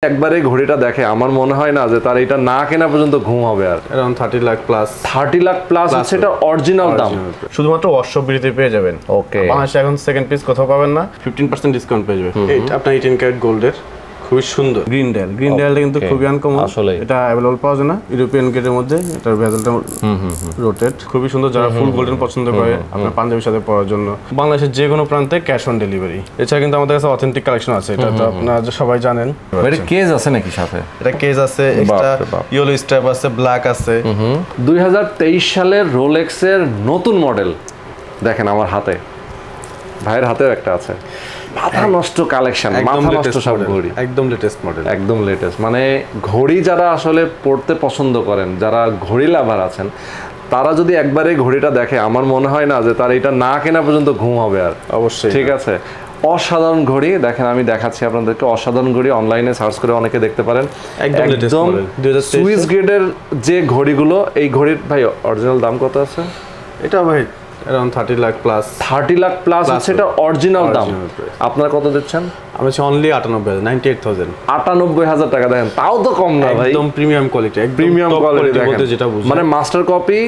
একবারে ঘড়িটা দেখে আমার মনে হয় না যে তার এটা না কেনা পর্যন্ত ঘুম হবে আর around 30 lakh plus 30 lakh plus হচ্ছে এটা অরিজিনাল দাম শুধুমাত্র ওয়ার্কশপ বিড়িতে পেয়ে যাবেন ওকে বাংলাদেশে এখন সেকেন্ড পিস কোথাও পাবেন না 15% ডিসকাউন্ট পেয়ে যাবেন এটা আপনার 18 ক্যারেট গোল্ডের খুবই সুন্দর গ্রিন ডায়ালটা কিন্তু খুবই আনকমন আসলে এটা अवेलेबल পাওয়া যায় না ইউরোপিয়ান গেটের মধ্যে এটার ভেজেলটা রোটেট খুবই সুন্দর যারা ফুল গোল্ডেন পছন্দ করে আপনার পাঞ্জাবির সাথে পরার জন্য বাংলাদেশের যে কোনো প্রান্তে ক্যাশ অন ডেলিভারি এছাড়া কিন্তু আমাদের কাছে অথেন্টিক কালেকশন আছে এটা তো আপনারা সবাই জানেন এটা কেজ আছে নাকি সাথে এটা কেজ আছে এক্সট্রা ইয়েলো স্ট্র্যাপ আছে ব্ল্যাক আছে 2023 সালের রোলেক্সের নতুন মডেল দেখেন আমার হাতে ভাইয়ের হাতেও একটা আছে মাথা নষ্ট কালেকশন মাথা নষ্ট সব ঘড়ি একদম লেটেস্ট মডেল একদম লেটেস্ট মানে ঘড়ি যারা আসলে পড়তে পছন্দ করেন যারা ঘড়ি লাভার আছেন তারা যদি একবারে ঘড়িটা দেখে আমার মনে হয় না যে তার এটা না কেনা পর্যন্ত ঘুম হবে আর অবশ্যই ঠিক আছে অসাধারণ ঘড়ি দেখেন আমি দেখাচ্ছি আপনাদেরকে অসাধারণ ঘড়ি অনলাইনে সার্চ করে অনেকে দেখতে পারেন একদম সুইস গ্রেডের যে ঘড়িগুলো এই ঘড়ির ভাই অরিজিনাল দাম কত আছে এটা ভাই around 30 lakh plus 30 lakh plus হচ্ছে এটা অরিজিনাল দাম আপনারা কত দিচ্ছেন আমি অনলি 98000 98000 টাকা দেন তাও তো কম না ভাই একদম প্রিমিয়াম কোয়ালিটি প্রিমিয়াম কোয়ালিটি বলতে যেটা বুঝি মানে মাস্টার কপি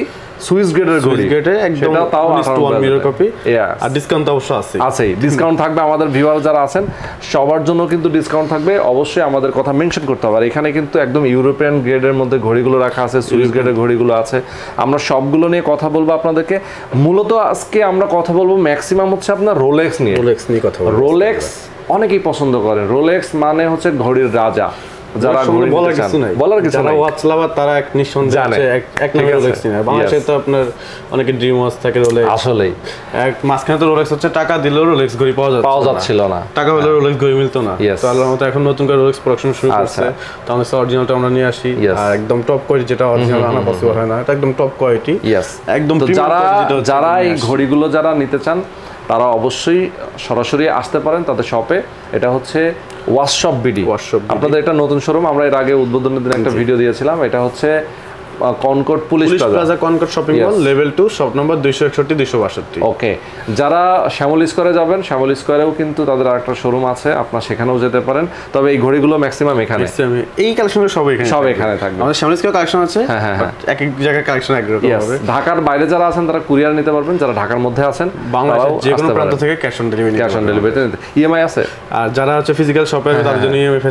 সুইস গ্রেডের ঘড়ি একদম তাও 1 মিরর কপি আর ডিসকাউন্ট তো অবশ্যই আছে আছেই ডিসকাউন্ট থাকবে আমাদের ভিউয়ার যারা আছেন সবার জন্য কিন্তু ডিসকাউন্ট থাকবে অবশ্যই আমাদের কথা মেনশন করতে হবে আর এখানে কিন্তু একদম ইউরোপিয়ান গ্রেডের মধ্যে ঘড়িগুলো রাখা আছে সুইস গ্রেডের ঘড়িগুলো আছে আমরা সবগুলো নিয়ে কথা বলবো আপনাদেরকে মূলত আজকে আমরা কথা বলবো ম্যাক্সিমাম হচ্ছে আপনার রোলেক্স নিয়ে কথা বলবো রোলেক্স অনেকেই পছন্দ করে রোলেক্স মানে হচ্ছে ঘড়ির রাজা যারা ঘড়ি বলার কিছু যারা ওয়াচ লাভার তারা এক নিঃসন্দেহে এক নামে রোলেক্স নিয়ে বাংলাদেশে তো আপনার অনেকে ড্রিম ওয়াচ থাকে রোলেক্স আসলেই এক মাঝখানে তো রোলেক্স হচ্ছে টাকা দিলেও রোলেক্স ঘড়ি পাওয়া যাচ্ছিল না টাকা হলে রোলেক্স ঘড়ি মিলতো না তো আল্লাহর মতো এখন নতুন করে রোলেক্স প্রোডাকশন শুরু করছে তো আমরা অরিজিনালটা আমরা নিয়ে আসি আর একদম টপ কোয়ালিটি যেটা অরিজিনাল আনা পসিবল হয় না এটা একদম টপ কোয়ালিটি একদম যারা এই ঘড়িগুলো যারা নিতে চান তারা অবশ্যই সরাসরি আসতে পারেন তাদের শপে এটা হচ্ছে ওয়াশশপ বিডি আপনাদের এটা নতুন শোরুম আমরা এর আগে উদ্বোধনের দিন একটা ভিডিও দিয়েছিলাম এটা হচ্ছে Concord Police Plaza Concord shopping mall level 2 shop number 261 262 okay যারা শ্যামল স্কয়ারে যাবেন শ্যামল স্কয়ারেও কিন্তু তাদের আরেকটা শোরুম আছে আপনারা সেখানেও যেতে পারেন তবে এই ঘড়িগুলো ম্যাক্সিমাম এখানে এই কালেকশনগুলো সব এখানে থাকবে আমাদের শ্যামল স্কয়ার কালেকশন আছে এক এক জায়গায় কালেকশন এক রকম হবে ঢাকার বাইরে যারা আছেন তারা কুরিয়ার নিতে পারবেন যারা ঢাকার মধ্যে আছেন বাংলাদেশের যে কোনো প্রান্ত থেকে ক্যাশ অন ডেলিভারি ইএমআই আছে আর যারা হচ্ছে ফিজিক্যাল শপে তাদের জন্য ইএমআই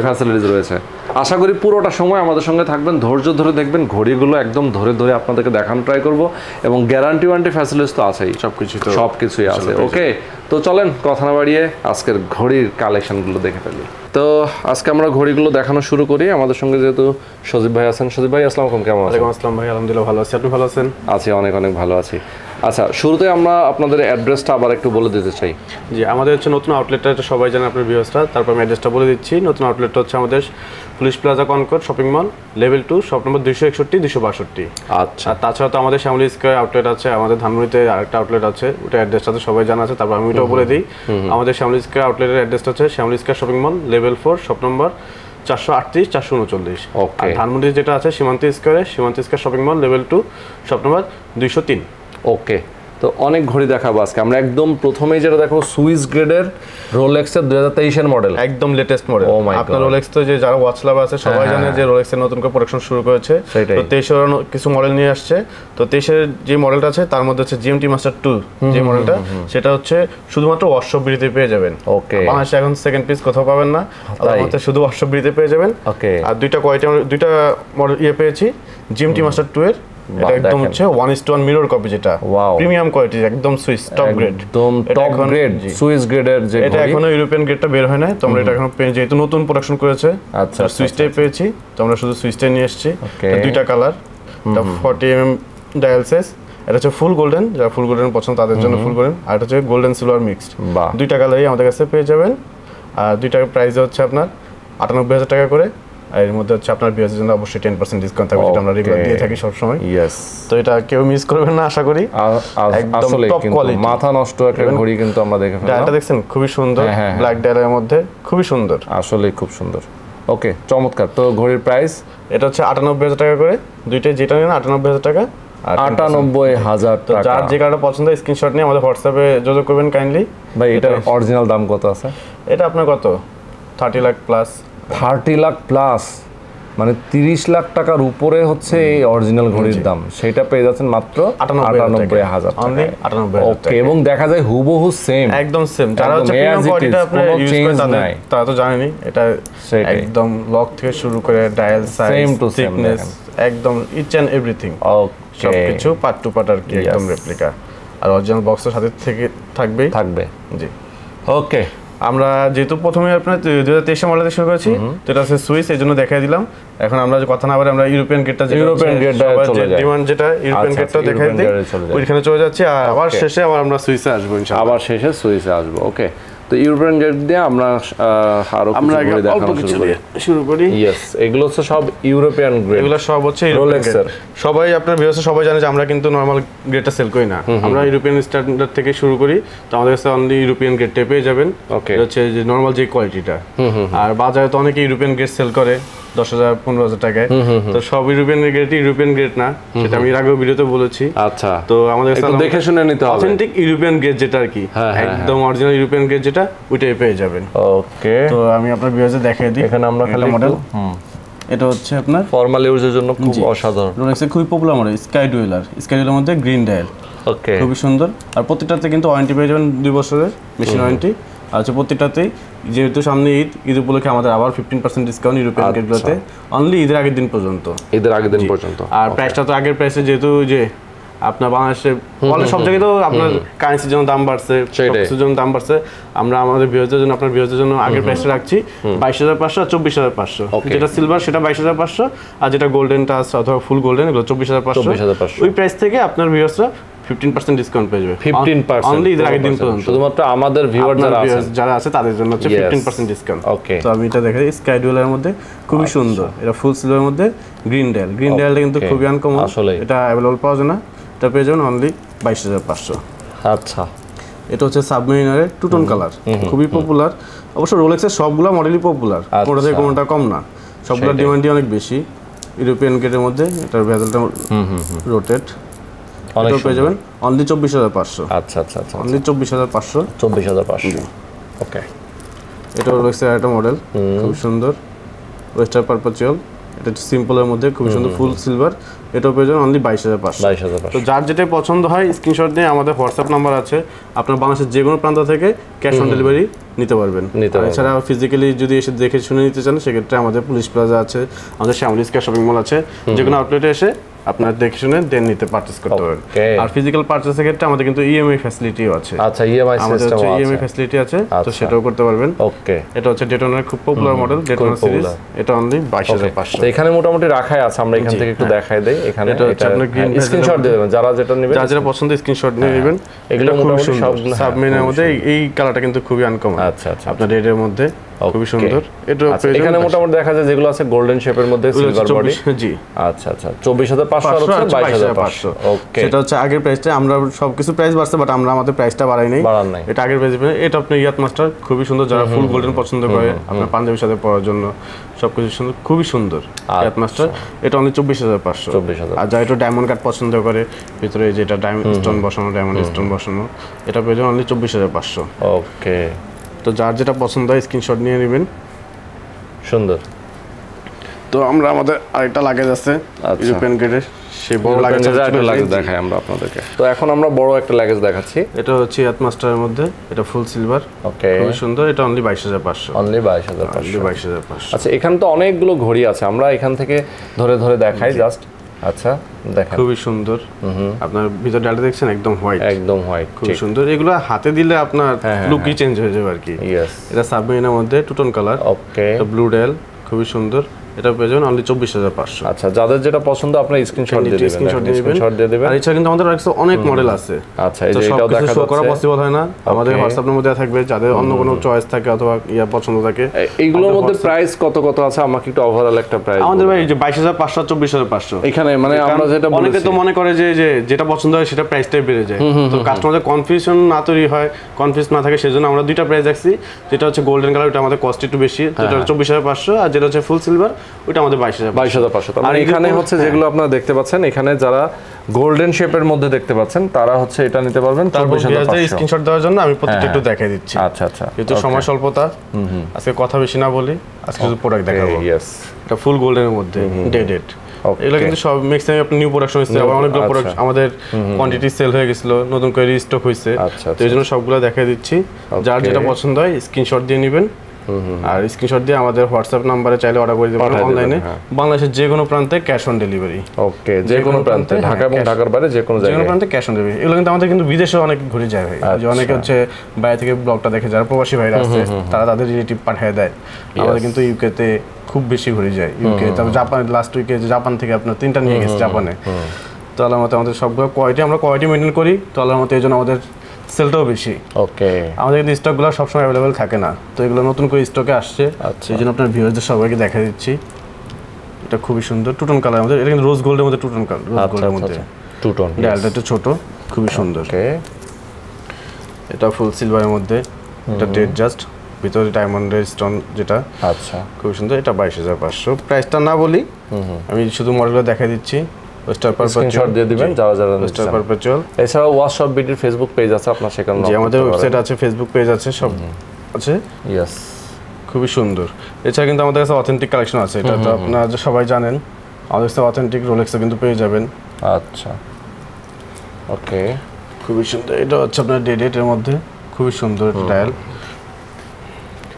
ফ্যাসিলিটিজ রয়েছে আশা করি পুরোটা সময় আমাদের সঙ্গে থাকবেন ধৈর্য ধরে দেখবেন ঘড়িগুলো একদম ধরে ধরে আপনাদেরকে দেখানো ট্রাই করব এবং গ্যারান্টি ওয়ারেন্টি ফ্যাসিলিটিস তো আছেই সবকিছুই আছে ওকে তো চলেন কথা না বাড়িয়ে আজকের ঘড়ির কালেকশনগুলো দেখে ফেলি তো আজকে আমরা ঘড়িগুলো দেখানো শুরু করি আমাদের সঙ্গে যেহেতু সজীব ভাই আছেন সজীব ভাই আসসালামু আলাইকুম কেমন আছেন ওয়ালাইকুম আসসালাম ভাই আলহামদুলিল্লাহ ভালো আছি আপনি ভালো আছেন আছি অনেক অনেক ভালো আছি আচ্ছা শুরুতে আমরা আপনাদের অ্যাড্রেসটা আবার একটু বলে দিতে চাই জি আমাদের হচ্ছে নতুন আউটলেটটা এটা সবাই জানেন আপনার ভিউয়ার্সরা তারপর আমি অ্যাড্রেসটা বলে দিচ্ছি নতুন আউটলেটটা হচ্ছে আমাদের Police Plaza Concord shopping mall level 2 shop number 261 262 আচ্ছা আর তাছাড়া তো আমাদের শ্যামলী স্কয়ার আউটলেট আছে আমাদের ধানমন্ডিতে আরেকটা আউটলেট আছে ওটা অ্যাড্রেসটা তো সবাই জানা আছে তারপর আমি ওটাও বলে দিই আমাদের শ্যামলী স্কয়ার আউটলেটের অ্যাড্রেসটা হচ্ছে Shyamoli square shopping mall level 4 shop number 438 439 আর ধানমন্ডি যেটা আছে Simanta square shopping mall level 2 shop number 203 okay তো অনেক ঘড়ি দেখাবো আজকে আমরা একদম প্রথমেই যেটা দেখো সুইস গ্রেডের রোলেক্সের 2023 এর মডেল একদম লেটেস্ট মডেল আপনার রোলেক্স তো যে যারা ওয়াচ লাভার আছে সবাই জানে যে রোলেক্স এর নতুন করে প্রোডাকশন শুরু করেছে তো 23 এর কিছু মডেল নিয়ে আসছে তো 23 এর যে মডেলটা আছে তার মধ্যে হচ্ছে জিএমটি মাস্টার 2 যে মডেলটা সেটা হচ্ছে শুধুমাত্র ওয়ার্কশপ বিড়িতে পেয়ে যাবেন ওকে বাংলাদেশে এখন সেকেন্ড পিস কোথাও পাবেন না আমাদের শুধু ওয়ার্কশপ বিড়িতে পেয়ে যাবেন ওকে আর দুইটা মডেল পেয়েছি জিএমটি মাস্টার 2 এর এটা একদম হচ্ছে 1:1 মিরর কপি যেটা প্রিমিয়াম কোয়ালিটি একদম সুইস টপ গ্রেড একদম টপ গ্রেড সুইস গ্রেডের যে এটা এখনো ইউরোপিয়ান গ্রেডটা বের হয় না তোমরা এটা এখনো পেয়ে যেহেতু নতুন প্রোডাকশন করেছে আচ্ছা সুইসটাই পেয়েছি তোমরা শুধু সুইসটাই নিয়ে এসেছি দুইটা কালার 40 mm ডায়াল সাইজ এটা হচ্ছে ফুল গোল্ডেন যারা ফুল গোল্ডেন পছন্দ তাদের জন্য ফুল গোল্ডেন আর এটা হচ্ছে গোল্ডেন সিলভার মিক্সড দুইটা কালারই আমাদের কাছে পেয়ে যাবেন আর দুইটার প্রাইস হচ্ছে আপনার 98000 টাকা করে আর এর মধ্যে হচ্ছে আপনার বিয়ারের জন্য অবশ্যই 10% ডিসকাউন্ট থাকবে যেটা আমরা রেগুলার দিয়ে থাকি সব সময় তো এটা কেউ মিস করবেন না আশা করি একদম টপ কোয়ালিটি মাথা নষ্ট একটা ঘড়ি কিন্তু আমরা দেখে ফেললাম এটা দেখছেন খুবই সুন্দর ব্ল্যাক ডায়ালের মধ্যে খুবই সুন্দর আসলে খুব সুন্দর ওকে চমৎকার তো ঘড়ির প্রাইস এটা হচ্ছে 98000 টাকা করে দুইটাই যেটা নেন 98000 টাকা 98000 টাকা যার যে কার্ডটা পছন্দ স্ক্রিনশট নিয়ে আমাদের হোয়াটসঅ্যাপে যোগাযোগ করবেন কাইন্ডলি ভাই এটার অরিজিনাল দাম কত আছে এটা আপনার কত 30 লাখ প্লাস 30 লাখ প্লাস, মানে 30 লাখ টাকার উপরে হচ্ছে এই অরিজিনাল ঘড়ির দাম, সেটা পেয়ে যাচ্ছেন মাত্র 98,000 টাকা। ওকে, এবং দেখা যায় হুবহু সেম, একদম সেম। যারা হচ্ছে প্রিমিয়াম কোয়ালিটিটা আপনি ইউজ করেন তারা তো জানেনই, এটা একদম লক থেকে শুরু করে ডায়াল সাইজ, থিকনেস, একদম ইচ এন্ড এভরিথিং সবকিছু পার্ট টু পার্ট আর কি, একদম রেপ্লিকা। আর অরিজিনাল বক্সের সাথে থেকে থাকবে। জি, ওকে। আমরা যেহেতু প্রথমে আপনার 2023 মডেল শুরু করেছি, তো এটা হচ্ছে সুইস, এই জন্য দেখাই দিলাম। এখন আমরা যে কথা না বলে আমরা ইউরোপিয়ান গেটটা, ইউরোপিয়ান গেটটা চলে যাই, ডিমান্ড যেটা ইউরোপিয়ান গেটটা দেখাই দিই, ওইখানে চলে যাচ্ছি। আর আবার শেষে আমরা সুইসে আসবো ইনশাআল্লাহ, আবার শেষে সুইসে আসবো। ওকে, তো ইউরোপিয়ান গেট দিয়ে আমরা আরো কিছু দেখানো শুরু করি। ইয়েস, এগুলো হচ্ছে সব ইউরোপিয়ান গ্রেড, এগুলো সব হচ্ছে রোলেক্সের। সবাই আপনার ভিউয়ার্স সবাই জানে যে আমরা কিন্তু নরমাল গ্রেডটা সেল করি না, আমরা ইউরোপিয়ান স্ট্যান্ডার্ড থেকে শুরু করি। তো আমাদের কাছে অনলি ইউরোপিয়ান গ্রেডটা পেয়ে যাবেন। ওকে, হচ্ছে যে নরমাল যে কোয়ালিটিটা। আর বাজারে তো অনেকে ইউরোপিয়ান গ্রেড সেল করে 10,000 15,000 টাকায়, তো সব ইউরোপিয়ান গ্রেড ইউরোপিয়ান গ্রেড না, সেটা আমি এর আগেও ভিডিওতে বলেছি। আচ্ছা, তো আমাদের কাছে দেখে শুনে নিতে হবে, অথেন্টিক ইউরোপিয়ান গ্রেড যেটা আর কি, একদম অরিজিনাল ইউরোপিয়ান গ্রেড যেটা, ওইটাই পেয়ে যাবেন। ওকে, তো আমি আপনার ভিউয়ার্সে দেখিয়ে দিই। এখানে আমরা খালি মডেল, এটা হচ্ছে আপনার ফর্মাল ইউজের জন্য খুব অসাধারণ, রোলেক্সের খুবই পপুলার মডেল, স্কাই ডুয়েলার মধ্যে গ্রিন ডায়াল। ওকে, খুবই সুন্দর। আর প্রত্যেকটাতে কিন্তু ওয়ারেন্টি পেয়ে যাবেন 2 বছরের মেশিন ওয়ারেন্টি। আর হচ্ছে প্রত্যেকটাতেই, যেহেতু সামনে ঈদ উপলক্ষে আমাদের আবার 15% ডিসকাউন্ট ইউরোপিয়ান গেটগুলোতে, অনলি ঈদের আগের দিন পর্যন্ত। আর প্রাইসটা তো আগের প্রাইসে, যেহেতু যে আপনার বাংলাদেশে সব জায়গায় তো আপনার কারেন্সির জন্য দাম বাড়ছে, সবকিছুর জন্য দাম বাড়ছে, আমরা আমাদের ভিউয়ারদের জন্য, আপনার ভিউয়ারদের জন্য আগের প্রাইসটা রাখছি 22,500 আর 24,500। যেটা সিলভার সেটা 22,500, আর যেটা গোল্ডেনটা আছে অথবা ফুল গোল্ডেন এগুলো 24,500। ওই প্রাইস থেকে আপনার ভিউয়ারসরা 15% ডিসকাউন্ট পেয়ে যাবে, 15% অনলি ঈদের আগের দিন পর্যন্ত, শুধুমাত্র আমাদের ভিউয়ার যারা আছে তাদের জন্য হচ্ছে 15% ডিসকাউন্ট। ওকে, তো আমি এটা দেখাই, স্কাই ডুয়েলারের মধ্যে খুবই সুন্দর, এটা ফুল সিলভারের মধ্যে গ্রিন ডায়ালটা কিন্তু খুবই আনকমন, এটা अवेलेबल পাওয়া যায় না, এটা পেয়ে যাবেন অনলি 22,500। আচ্ছা, এটা হচ্ছে সাবমেরিনারের টু টোন কালার, খুবই পপুলার। অবশ্য রোলেক্সের সবগুলা মডেলই পপুলার, কোনটা থেকে কোনটা কম না, সবগুলা ডিমান্ডই অনেক বেশি। ইউরোপিয়ান গেটের মধ্যে এটার ভেজেলটা রোটেট, এটা পেয়ে যাবেন অনলি 24,500। আচ্ছা, অনলি 24,500। ওকে, এটা রোলেক্সের একটা মডেল, খুব সুন্দর, ওয়েস্টার পারপেচুয়াল, এটা সিম্পলের মধ্যে খুব সুন্দর ফুল সিলভার, এটাও পেয়ে যাবেন অনলি 22,500। তো যার যেটাই পছন্দ হয় স্ক্রিনশট নিয়ে আমাদের হোয়াটসঅ্যাপ নাম্বার আছে, আপনার বাংলাদেশের যে কোনো প্রান্ত থেকে ক্যাশ অন ডেলিভারি নিতে পারবেন। এছাড়া ফিজিক্যালি যদি এসে দেখে শুনে নিতে চান, সেক্ষেত্রে আমাদের পুলিশ প্লাজা আছে, আমাদের শ্যামলী স্কয়ার শপিং মল আছে, যে কোনো আউটলেটে এসে আপনার দেখে শুনে দেন নিতে পারচেজ করতে পারবেন। আর ফিজিক্যাল পারচেজের ক্ষেত্রে আমাদের কিন্তু ইএমআই ফ্যাসিলিটিও আছে। আচ্ছা, ইএমআই সিস্টেম আছে, ইএমআই ফ্যাসিলিটি আছে, তো সেটাও করতে পারবেন। ওকে, এটা হচ্ছে ডেটনের খুব পপুলার মডেল, ডেটন সিরিজ, এটা অনলি 22,500। তো এখানে মোটামুটি রাখাই আছে, আমরা এখান থেকে একটু দেখাই দেই। এখানে এটা হচ্ছে আপনার গ্রিন, স্ক্রিনশট দিয়ে দেবেন, যারা যেটা নেবেন, যারা যেটা পছন্দ স্ক্রিনশট নিয়ে নেবেন। এগুলো মোটামুটি সবগুলো সাবমেরিনের মধ্যে, এই কালারটা কিন্তু খুবই আনকমন। আচ্ছা, আপনার রেডের মধ্যে খুবই সুন্দর। এটা এখানে মোটামুটি দেখা যায় যেগুলো আছে গোল্ডেন শেপের মধ্যে সিলভার বডি। জি, আচ্ছা, 24,500 আর হচ্ছে 22,500। ওকে, সেটা হচ্ছে আগের প্রাইসটা, আমরা সবকিছু প্রাইস বাড়ছে, বাট আমরা আমাদের প্রাইসটা বাড়াই নাই, এটা আগের প্রাইস। এটা আপনার ইয়াত মাস্টার খুবই সুন্দর, যারা ফুল গোল্ডেন পছন্দ করে আপনার পাঞ্জাবির সাথে পরার জন্য, সবকিছু সুন্দর, খুবই সুন্দর ইয়াত মাস্টার, এটা অনলি 24,500। আর যারা একটু ডায়মন্ড কাট পছন্দ করে, ভিতরে যেটা ডায়মন্ড স্টোন বসানো, ডায়মন্ড স্টোন বসানো, এটা পেয়ে যাবেন অনলি 24,500। ওকে, তো যার যেটা পছন্দ হয় স্ক্রিনশট নিয়ে নেবেন। সুন্দর। তো আমরা আমাদের আরেকটা লাগেজ আছে ইউরোপিয়ান গ্রেডের, সেই বড় লাগেজ দেখাই আমরা আপনাদেরকে। তো এখন আমরা বড় একটা লাগেজ দেখাচ্ছি, এটা হচ্ছে ইয়াত মাস্টারের মধ্যে, এটা ফুল সিলভার। ওকে, খুব সুন্দর, এটা অনলি 22,500। অনলি 22,500। আচ্ছা, এখানে তো অনেকগুলো ঘড়ি আছে, আমরা এখান থেকে ধরে ধরে দেখাই জাস্ট। আচ্ছা, দেখেন খুবই সুন্দর, আপনার ভিতর ডালটা দেখছেন একদম হোয়াইট, একদম হোয়াইট, খুব সুন্দর। এগুলো হাতে দিলে আপনার লুকই চেঞ্জ হয়ে যাবে আর কি। এটা সাবমেরিনের মধ্যে টু টোন কালার। ওকে, ব্লু ডায়াল, খুবই সুন্দর, এটা পেয়ে যাবেন অনলি 24,500। আচ্ছা, যাদের যেটা পছন্দ আপনার স্ক্রিনশট দিয়ে দিবেন, স্ক্রিনশট দিয়ে দিবেন। আর এছাড়া কিন্তু আমাদের কাছে অনেক মডেল আছে। আচ্ছা, এই যে এটাও দেখা যাচ্ছে, করা পসিবল হয় না, আমাদের হোয়াটসঅ্যাপ নম্বর দেওয়া থাকবে, যাদের অন্য কোনো চয়েস থাকে অথবা ইয়া পছন্দ থাকে। এইগুলোর মধ্যে প্রাইস কত কত আছে আমাকে একটু ওভারঅল একটা প্রাইস আমাদের ভাই, যে 22,500 24,500 এখানে, মানে আমরা যেটা বলি, অনেকে তো মনে করে যে যেটা পছন্দ হয় সেটা প্রাইসটাই বেড়ে যায়, তো কাস্টমারদের কনফিউশন না তৈরি হয়, কনফিউজ না থাকে, সেজন্য আমরা দুইটা প্রাইস রাখছি। যেটা হচ্ছে গোল্ডেন কালার, ওটা আমাদের কস্ট একটু বেশি, যেটা 24,500, আর যেটা হচ্ছে ফুল সিলভার ওটা আমাদের 22,500। আর এখানে হচ্ছে যেগুলো আপনারা দেখতে পাচ্ছেন, এখানে যারা গোল্ডেন শেপের মধ্যে দেখতে পাচ্ছেন তারা হচ্ছে এটা নিতে পারবেন। তারপর স্ক্রিনশট দেওয়ার জন্য আমি প্রত্যেকটা একটু দেখাই দিচ্ছি। আচ্ছা আচ্ছা, যেহেতু সময় স্বল্পতা, আজকে কথা বেশি না বলি, আজকে শুধু প্রোডাক্ট দেখাবো। এটা ফুল গোল্ডেনের মধ্যে ডেডেড। এগুলো কিন্তু সব ম্যাক্সিমাম আপনি নিউ প্রোডাকশন হচ্ছে, আবার অনেকগুলো প্রোডাক্ট আমাদের কোয়ান্টিটি সেল হয়ে গেছিল, নতুন করে রিস্টক হয়েছে, তো এই জন্য সবগুলো দেখাই দিচ্ছি। যার যেটা পছন্দ হয় স্ক্রিনশট দিয়ে নেবেন, আর স্ক্রিনশট দিয়ে আমাদের হোয়াটসঅ্যাপ নম্বরে চাইলে অর্ডার করে দিবেন অনলাইনে। বাংলাদেশের যে কোনো প্রান্তে ক্যাশ অন ডেলিভারি। ওকে, যে কোনো প্রান্তে, ঢাকা এবং ঢাকার বাইরে যে কোনো জায়গায় প্রান্তে ক্যাশ অন ডেলিভারি। এগুলো কিন্তু আমাদের কিন্তু বিদেশে অনেক ঘুরে যায় ভাই, যে অনেকে হচ্ছে বাইরে থেকে ব্লগটা দেখে, যারা প্রবাসী ভাইরা আছে তারা তাদের রিলেটিভ পাঠিয়ে দেয়। আমাদের কিন্তু ইউকেতে খুব বেশি ঘুরে যায়, ইউকে, তারপর জাপান, লাস্ট উইকে জাপান থেকে আপনার 3টা নিয়ে গেছে জাপানে। তো আল্লাহর মতে আমাদের সবগুলো কোয়ালিটি মেনটেন করি, তো আল্লাহর মতে এই জন্য আমাদের সেলটাও বেশি। ওকে, আমাদের কিন্তু স্টকগুলো সবসময় অ্যাভেলেবেল থাকে না, তো এগুলো নতুন করে স্টকে আসছে, সেই জন্য আপনার ভিউয়ারদের সবাইকে দেখা দিচ্ছি। এটা খুবই সুন্দর টুটন কালার আমাদের, এটা কিন্তু রোজ গোল্ডের মধ্যে টুটন কালার, রোজ গোল্ডের মধ্যে টুটন, ডায়ালটা একটু ছোট, খুবই সুন্দর। ওকে, এটা ফুল সিলভারের মধ্যে, এটা ডেড জাস্ট, ভিতরে ডায়মন্ডের স্টোন যেটা, আচ্ছা খুবই সুন্দর। এটা 22,500। প্রাইসটা না বলি, আমি শুধু মডেলটা দেখাই দিচ্ছি। ওয়েস্টার স্ক্রিনশট দিয়ে দিবেন যারা যারা ওয়েস্টার পারপেচুয়াল। এছাড়াও ওয়াশশপ বিডির ফেসবুক পেজ আছে, আপনার সেখানে যে আমাদের ওয়েবসাইট আছে, ফেসবুক পেজ আছে, সব আছে। ইয়েস, খুবই সুন্দর। এছাড়া কিন্তু আমাদের কাছে অথেন্টিক কালেকশন আছে, এটা তো আপনারা সবাই জানেন, আমাদের কাছে অথেন্টিক রোলেক্সও কিন্তু পেয়ে যাবেন। আচ্ছা, ওকে, খুবই সুন্দর। এটা হচ্ছে আপনার ডেডেটের মধ্যে খুবই সুন্দর ডায়াল,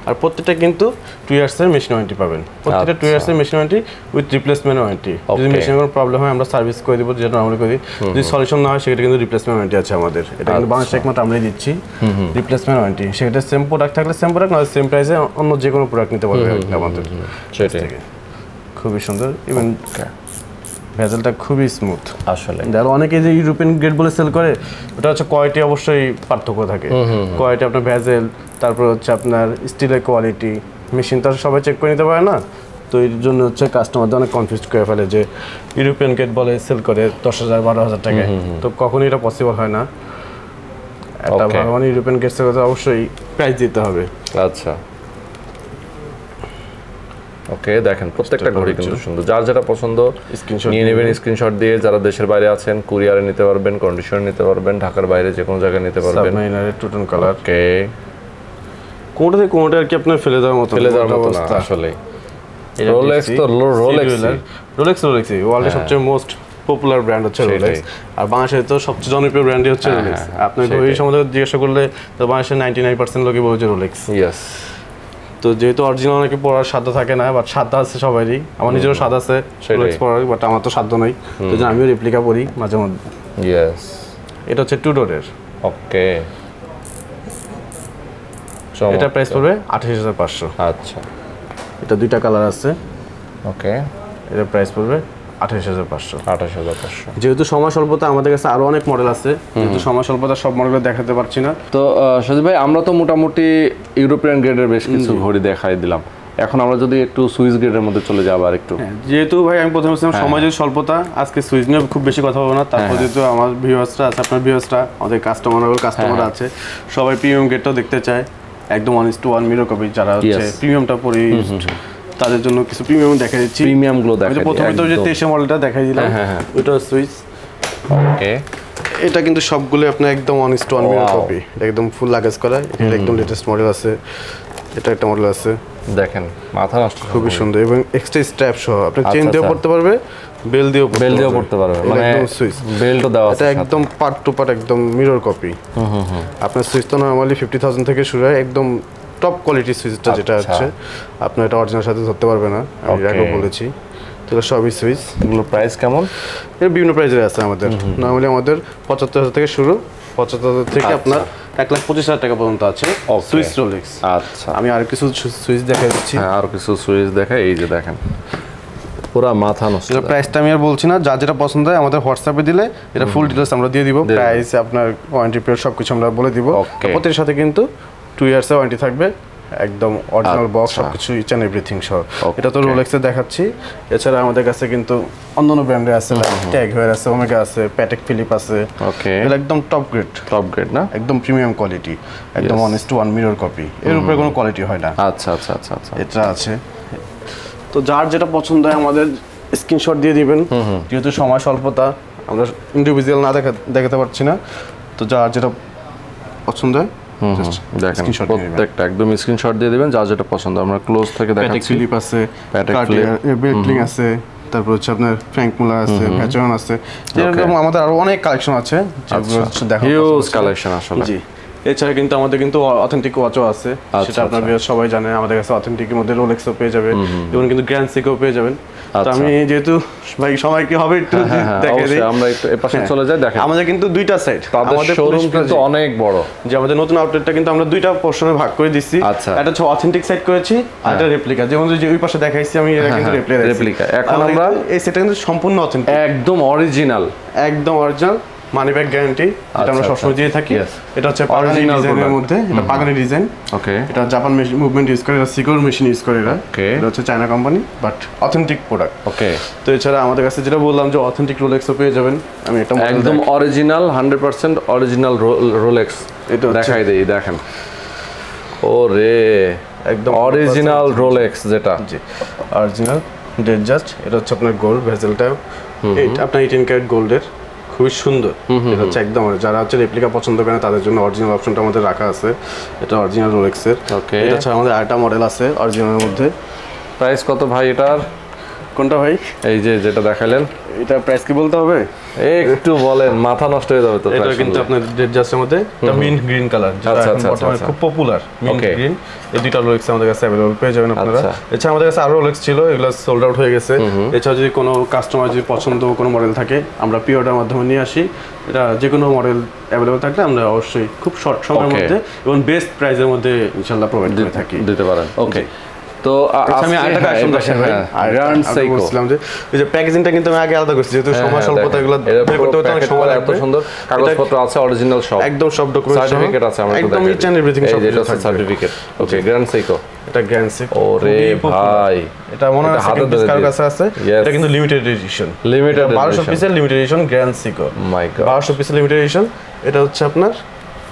আর প্রত্যেকটা কিন্তু 2 ইয়ার্সের মেশিন ওয়ারেন্টি পাবেন। প্রত্যেকটা 2 ইয়ার্সের machine warranty with replacement warranty. যদি মেশিনের কোনো প্রবলেম হয় আমরা সার্ভিস করে দিব, যেটা আমরা করি। যদি সলিউশন না হয় সেটা কিন্তু রিপ্লেসমেন্ট ওয়ারেন্টি আছে আমাদের, এটা কিন্তু বাংলাদেশ একমাত্র আমরাই দিচ্ছি রিপ্লেসমেন্ট ওয়ারেন্টি। সেটা সেম প্রোডাক্ট থাকলে সেম প্রোডাক্ট, না সেম প্রাইসে অন্য যে কোনো প্রোডাক্ট নিতে পারবে আমাদের। সেটাই খুবই সুন্দর। ইভেন ভেজেলটা খুবই স্মুথ আসলে। আর অনেকে যে ইউরোপিয়ান গ্রেড বলে সেল করে, ওটা হচ্ছে কোয়ালিটি অবশ্যই পার্থক্য থাকে। কোয়ালিটি আপনার ভেজেল, তারপর হচ্ছে আপনার স্টিলের কোয়ালিটি, মেশিন তো সবাই চেক করে নিতে পারে না, তো এর জন্য হচ্ছে কাস্টমারদের অনেক কনফিউজ করে ফেলে যে ইউরোপিয়ান গ্রেড বলে সেল করে 10,000 12,000 টাকায়, তো কখনই এটা পসিবল হয় না। একটা ভালো মানে ইউরোপিয়ান গ্রেড সেল করতে অবশ্যই প্রাইস দিতে হবে। আচ্ছা, ওকে, দেখেন প্রত্যেকটা ঘড়ি কিন্তু সুন্দর, যার যেটা পছন্দ স্ক্রিনশট নিয়ে নেবেন। স্ক্রিনশট দিয়ে যারা দেশের বাইরে আছেন কুরিয়ারে নিতে পারবেন, কন্ডিশনে নিতে পারবেন, ঢাকার বাইরে যে কোনো জায়গায় নিতে পারবেন। সাবমারিনারের টুটন কালার, ওকে, কোনটা থেকে কোনটা আর কি আপনার ফেলে দেওয়ার মতো না আসলে। রোলেক্স তো রোলেক্স ওয়ার্ল্ডের সবচেয়ে মোস্ট পপুলার ব্র্যান্ড হচ্ছে রোলেক্স, আর বাংলাদেশের তো সবচেয়ে জনপ্রিয় ব্র্যান্ডই হচ্ছে রোলেক্স। আপনি ঘড়ি সম্বন্ধে জিজ্ঞাসা করলে তো বাংলাদেশের 99% লোকই বলছে রোলেক্স। ইয়েস, তো যেহেতু অরিজিনাল অনেকে পড়ার সাধ্য থাকে না, বাট সাধ্য আছে সবারই, আমার নিজেরও সাধ্য আছে রোলেক্স পড়ার, বাট আমার তো সাধ্য নয়, তো আমিও রেপ্লিকা পড়ি মাঝে মধ্যে। ইয়েস, এটা হচ্ছে টুডোরের। ওকে, এটা প্রাইস পড়বে 28,500। আচ্ছা, এটা 2টা কালার আছে। ওকে, এটা প্রাইস পড়বে 28,500। 28,500। যেহেতু সময় স্বল্পতা, আমাদের কাছে আরো অনেক মডেল আছে, যেহেতু সময় স্বল্পতা সব মডেল দেখাতে পারছি না। তো সজিব ভাই, আমরা তো মোটামুটি ইউরোপিয়ান গ্রেডের বেশ কিছু ঘড়ি দেখাই দিলাম, এখন আমরা যদি একটু সুইস গ্রেডের মধ্যে চলে যাবো আর একটু। যেহেতু ভাই আমি প্রথমে বলছিলাম সময় যদি স্বল্পতা, আজকে সুইচ নিয়ে খুব বেশি কথা বলবো না। তারপর যেহেতু আমার ভিউয়ার্সরা আছে, আপনার ভিউয়ার্সরা, আমাদের কাস্টমার আছে, সবাই প্রিমিয়াম গ্রেডটাও দেখতে চায়, একদম 1:1 মিরর কপি, যারা হচ্ছে প্রিমিয়ামটা পরে তাদের জন্য কিছু প্রিমিয়াম দেখা দিচ্ছি। প্রিমিয়াম গুলো দেখাই, প্রথমে তো যে 23 মডেলটা দেখাই দিলাম, ওইটা সুইচ। ওকে, এটা কিন্তু সবগুলো আপনার একদম 1:1 মিরর কপি, একদম ফুল লাগেজ করা, এটা একদম লেটেস্ট মডেল আছে। এটা একটা মডেল আছে, দেখেন মাথা নষ্ট, খুবই সুন্দর, এবং এক্সট্রা স্ট্র্যাপ সহ আপনি চেইন দিয়েও পড়তে পারবে, বেল দিয়েও পড়তে পারবে, মানে একদম সুইচ বেল্টও দেওয়া আছে। এটা একদম পার্ট টু পার্ট একদম মিরর কপি। আপনার সুইচ তো নরমালি 50,000 থেকে শুরু হয়, একদম টপ কোয়ালিটির সুইচটা যেটা হচ্ছে আপনার এটা অরিজিনাল সাথে ধরতে পারবে না, আমি আগেও বলেছি। তো সবই সুইচ। এগুলোর প্রাইস কেমন? এর বিভিন্ন প্রাইসের আছে আমাদের, নরমালি আমাদের 75,000 থেকে শুরু, 75,000 থেকে আপনার 1,25,000 টাকা পর্যন্ত আছে সুইচ রোলেক্স। আচ্ছা, আমি আর কিছু সুইচ দেখাই দিচ্ছি। হ্যাঁ, আর কিছু সুইচ দেখাই, এই যে দেখেন পুরা মাথা নষ্ট। এটা প্রাইসটা আমি আর বলছি না, যা যেটা পছন্দ হয় আমাদের হোয়াটসঅ্যাপে দিলে এটা ফুল ডিটেইলস আমরা দিয়ে দিব, প্রাইস আপনার ওয়ারেন্টি পিরিয়ড সবকিছু আমরা বলে দিব। প্রত্যেকের সাথে কিন্তু 2 ইয়ার্সের ওয়ারেন্টি থাকবে, একদম অরিজিনাল বক্স সবকিছু, ইচ এন্ড এভরিথিং সহ। এটা তো রোলেক্সে দেখাচ্ছি, এছাড়া আমাদের কাছে কিন্তু অন্যান্য ব্র্যান্ডের আছে, ট্যাগ হয়ার আছে, ওমেগা আছে, প্যাটেক ফিলিপ আছে। ওকে, এটা একদম টপ গ্রেড না, একদম প্রিমিয়াম কোয়ালিটি, একদম 1:1 মিরর কপি, এর উপরে কোনো কোয়ালিটি হয় না। আচ্ছা আচ্ছা আচ্ছা আচ্ছা, এটা আছে। তো যার যেটা পছন্দ হয় আমাদের স্ক্রিনশট দিয়ে দিবেন, যেহেতু সময় স্বল্পতা আমরা ইন্ডিভিজুয়াল না দেখাতে পারছি না, তো যার যেটা পছন্দ হয় দেখেন প্রত্যেকটা একদম স্ক্রিনশট দিয়ে দিবেন যার যেটা পছন্দ। আমরা ক্লোজ থেকে দেখাচ্ছি। ক্লিপ আছে, বেল্টলিং আছে, তারপর হচ্ছে আপনার ফ্র্যাঙ্ক মুলার আছে, ভ্যাচরন আছে, যেরকম আমাদের আরো অনেক কালেকশন আছে যেগুলো দেখা হিউজ কালেকশন আসলে। জি, এছাড়া কিন্তু আমাদের কিন্তু অথেন্টিক ওয়াচও আছে, সেটা আপনারা সবাই জানে। আমাদের কাছে অথেন্টিকের মধ্যে রোলেক্সও পেয়ে যাবেন, এবং কিন্তু গ্র্যান্ড সিকো পেয়ে যাবেন। তো আমি যেহেতু ভাই সময় কি হবে একটু দেখে দিই, আমরা একটু এপাশে চলে যাই। দেখেন আমাদের কিন্তু দুইটা সাইড, আমাদের শোরুম কিন্তু অনেক বড়। যে আমাদের নতুন আউটলেটটা কিন্তু আমরা দুইটা পোরশনে ভাগ করে দিচ্ছি। একটা হচ্ছে অথেন্টিক সাইড করেছি, আর একটা রেপ্লিকা। যেমন যে ওই পাশে দেখাইছি আমি, এটা কিন্তু রেপ্লিকা। এখন আমরা এই সেটটা কিন্তু সম্পূর্ণ অথেন্টিক, একদম অরিজিনাল, একদম অরিজিনাল, মানি ব্যাক গ্যারান্টি, এটা আমরা সবসময় দিয়ে থাকি। এটা হচ্ছে পাগানি ডিজাইনের মধ্যে, এটা পাগানি ডিজাইন। ওকে, এটা জাপান মেশিন মুভমেন্ট ইউজ করে, এটা সিকিউর মেশিন ইউজ করে। এটা হচ্ছে China company, but authentic product. Okay, তো এছাড়া আমাদের কাছে যেটা বললাম যে অথেন্টিক রোলেক্সও পেয়ে যাবেন। আমি একটা একদম অরিজিনাল 100% অরিজিনাল রোলেক্স এটা দেখাই দেই। দেখেন, ওরে একদম অরিজিনাল রোলেক্স, যেটা জি অরিজিনাল ডেড জাস্ট। এটা হচ্ছে আপনার গোল্ড ভেজেলটা, আপনার 18 ক্যারেট গোল্ডের, খুবই সুন্দর। এটা হচ্ছে একদম, যারা হচ্ছে রেপ্লিকা পছন্দ করে তাদের জন্য অরিজিনাল অপশনটা আমাদের রাখা আছে। এটা অরিজিনাল রোলেক্সের। ওকে, এটা হচ্ছে আমাদের আরেকটা মডেল আছে অরিজিনালের মধ্যে। প্রাইস কত ভাই এটার? কোনটা ভাই? এই যে যেটা দেখালেন, এটা প্রাইস কি বলতে হবে? একটু বলেন, মাথা নষ্ট হয়ে যাবে তো। এটা কিন্তু আপনার ডেড জাস্টের মধ্যে এটা মিন্ট গ্রিন কালার, যেটা এখন বর্তমানে খুব পপুলার, মিন্ট গ্রিন। এই দুইটা রোলেক্স আমাদের কাছে अवेलेबल পেয়ে যাবেন আপনারা। এছাড়া আমাদের কাছে আরো রোলেক্স ছিল, এগুলো সোল্ড আউট হয়ে গেছে। এছাড়া যদি কোনো কাস্টমার যদি পছন্দ কোনো মডেল থাকে, আমরা প্রি অর্ডার মাধ্যমে নিয়ে আসি। এটা যে কোনো মডেল अवेलेबल থাকলে আমরা অবশ্যই খুব শর্ট সময়ের মধ্যে এবং বেস্ট প্রাইসের মধ্যে ইনশাআল্লাহ প্রোভাইড করে থাকি, দিতে পারেন। ওকে, তো আমি আরেকটা কালেকশন দেখাই ভাই। গ্র্যান্ড সাইকো, বলছিলাম যে এই যে প্যাকেজিংটা কিন্তু আমি আগে আলাদা করছি, যেহেতু সময় স্বল্পতা, এগুলো বের করতে হতে অনেক সময় লাগবে। এত সুন্দর কাগজপত্র আছে, অরিজিনাল সব, একদম সব ডকুমেন্ট, সার্টিফিকেট আছে, আমরা একদম ইচ এন্ড এভরিথিং সব এটা সার্টিফিকেট। ওকে, গ্র্যান্ড সাইকো, এটা গ্র্যান্ড সাইকো। ওরে ভাই, এটা মনে হয় হাতে কারো কাছে আছে। এটা কিন্তু লিমিটেড এডিশন, 1200 পিসের লিমিটেড এডিশন গ্র্যান্ড সাইকো। মাই গড, 1200 পিসের লিমিটেড এডিশন। এটা হচ্ছে আপনার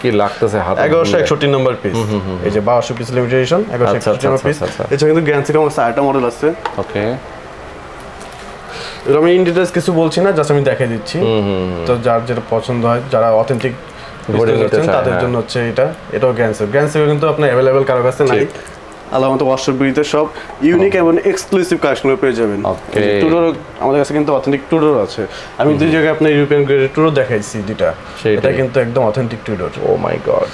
কি লাগতেছে হাতে, 1161 নম্বর পিস। এই যে 1200 পিস লিমিটেড এডিশন, 1161 নম্বর পিস। এটা কিন্তু গ্র্যান্ড সাইকো আমার আরেকটা মডেল আছে। ওকে, এটা আমি ইন ডিটেইলস কিছু বলছি না, জাস্ট আমি দেখাই দিচ্ছি। তো যার যেটা পছন্দ হয়, যারা অথেন্টিক তাদের জন্য হচ্ছে এটা। এটাও গ্র্যান্ড সাইকো। গ্র্যান্ড সাইকো কিন্তু আপনার अवेलेबल কারো কাছে নাই। আলামত ওয়াশরুম বিড়িতে সব ইউনিক এবং এক্সক্লুসিভ কালেকশন পেয়ে যাবেন। টুডোর আমাদের কাছে কিন্তু অথেন্টিক টুডোর আছে। আমি দুই জায়গায় আপনার ইউরোপিয়ান গ্রেডের টুডোর দেখাইছি দুইটা, এটা কিন্তু একদম অথেন্টিক টুডোর। ও মাই গড,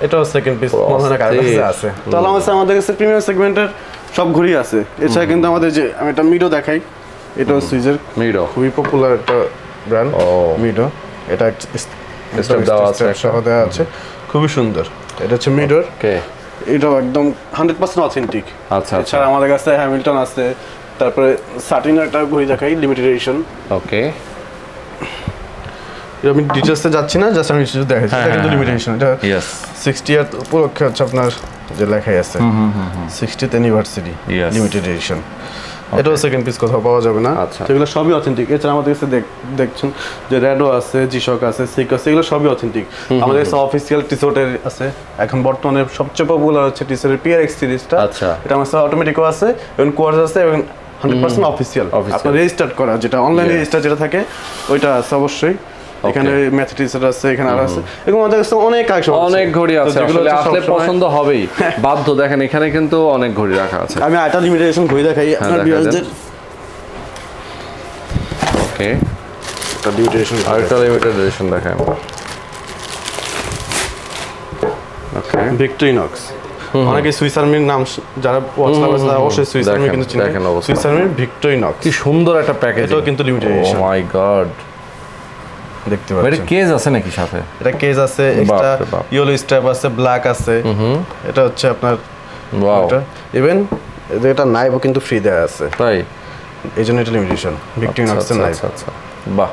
এটাও সেকেন্ড পিস মনে হয় কার কাছে আছে। তো আমাদের কাছে প্রিমিয়াম সেগমেন্টের সব ঘড়ি আছে। এছাড়া কিন্তু আমাদের যে আমি একটা মিডো দেখাই, এটাও সুইজের মিডো, খুবই পপুলার একটা ব্র্যান্ড মিডো। এটা স্টেপ দেওয়া আছে, সহ দেওয়া আছে, খুবই সুন্দর। এটা হচ্ছে মিডোর। ওকে, এটাও একদম 100% অথেন্টিক। আচ্ছা, এছাড়া আমাদের কাছে হ্যামিল্টন আছে, তারপরে সার্টিনের একটা ঘড়ি দেখাই লিমিটেড এডিশন। ওকে, আমি ডিটেইলসে যাচ্ছি না, জাস্ট আমি শুধু দেখাচ্ছি। এটা কিন্তু লিমিটেড এডিশন, এটা 60 ইয়ার উপলক্ষে হচ্ছে আপনার যে লেখাই আছে 60th অ্যানিভার্সারি লিমিটেড এডিশন। এটাও সেকেন্ড পিস কোথাও পাওয়া যাবে না। সেগুলো সবই অথেন্টিক। এছাড়া আমাদের কাছে দেখছেন যে রেডো আছে, জিশক আছে, সিক আছে, এগুলো সবই অথেন্টিক। আমাদের কাছে অফিসিয়াল টিশার্টের আছে। এখন বর্তমানে সবচেয়ে পপুলার হচ্ছে টিশার্টের পিআরএক্স সিরিজটা। এটা আমার কাছে অটোমেটিকও আছে এবং কোয়ার্স আছে এবং 100% অফিসিয়াল। আপনার রেজিস্টার্ড করা, যেটা অনলাইনে রেজিস্টার যেটা থাকে ওইটা আছে অবশ্যই। এখানে ম্যাথমেটিক্স আছে, এখানে আর আছে, এবং আমাদের কাছে অনেক কালেকশন, অনেক ঘড়ি আছে। আসলে আসলে পছন্দ হবেই বাধ্য। দেখেন এখানে কিন্তু অনেক ঘড়ি রাখা আছে। আমি আটা লিমিটেড এডিশন ঘড়ি দেখাই আপনার ভিউয়ারদের। ওকে, এটা লিমিটেড এডিশন, আরেকটা লিমিটেড এডিশন দেখাই। ওকে, ভিক্টোরিনক্স। অনেকে সুইস আর্মির নাম যারা অবশ্যই সুইস আর্মি কিন্তু চিনেন। সুইস আর্মির ভিক্টোরিনক্স, কি সুন্দর একটা প্যাকেজ। এটাও কিন্তু লিমিটেড এডিশন। ও মাই গড, দেখতে পাচ্ছেন এটা কেজ আছে নাকি সাথে? এটা কেজ আছে, এক্সট্রা ইয়েলো স্ট্র্যাপ আছে, ব্ল্যাক আছে। এটা হচ্ছে আপনার ওয়াও, ইভেন এটা নাইভও কিন্তু ফ্রি দেয়া আছে। তাই এইজন্য এটা লিমিটেড এডিশন ভিক্টোরিনক্সের নাইভ। আচ্ছা, বাহ,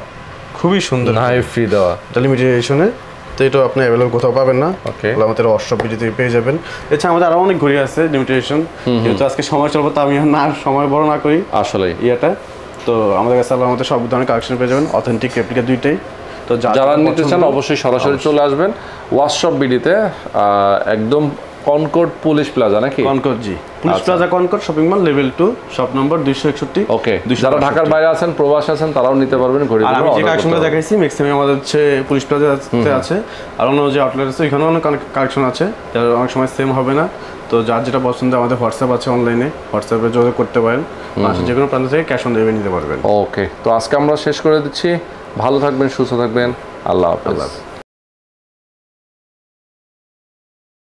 খুবই সুন্দর নাইভ ফ্রি দেওয়া। এটা লিমিটেড এডিশনে, তো এটা আপনি অ্যাভেলেবল কোথাও পাবেন না। ওকে, আমাদের ওয়ার্কশপ ভিডিওতে পেয়ে যাবেন। এছাড়া আমাদের আরো অনেক ঘড়ি আছে লিমিটেড এডিশন, কিন্তু আজকে সময় চলবে, তো আমি না সময় বড় না করি আসলে ইয়েটা। তো আমাদের কাছে আমাদের সব ধরনের কালেকশন পেয়ে যাবেন, অথেন্টিক রেপ্লিকা দুইটাই। তো যারা নিতে চান অবশ্যই সরাসরি চলে আসবেন ওয়ার্কশপ বিডিতে। একদম কনকর্ড পুলিশ প্লাজা নাকি? কনকর্ড জি, Police Plaza Concord shopping mall level 2 shop number 261। Okay, যারা ঢাকার বাইরে আছেন, প্রবাসী আছেন, তারাও নিতে পারবেন ঘড়িগুলো। আর আমি যে কালেকশনটা দেখাইছি ম্যাক্সিমাম আমাদের হচ্ছে পুলিশ প্লাজাতে আছে, আর অন্য যে আউটলেট আছে ওইখানেও অনেক কালেকশন আছে, যার অনেক সময় সেম হবে না। তো যার যেটা পছন্দ আমাদের হোয়াটসঅ্যাপ আছে, অনলাইনে হোয়াটসঅ্যাপে যোগাযোগ করতে পারেন, যে কোনো প্রান্ত থেকে ক্যাশ অন ডেলিভারি নিতে পারবেন। ওকে, তো আজকে আমরা শেষ করে দিচ্ছি। ভালো থাকবেন, সুস্থ থাকবেন, আল্লাহ হাফেজ।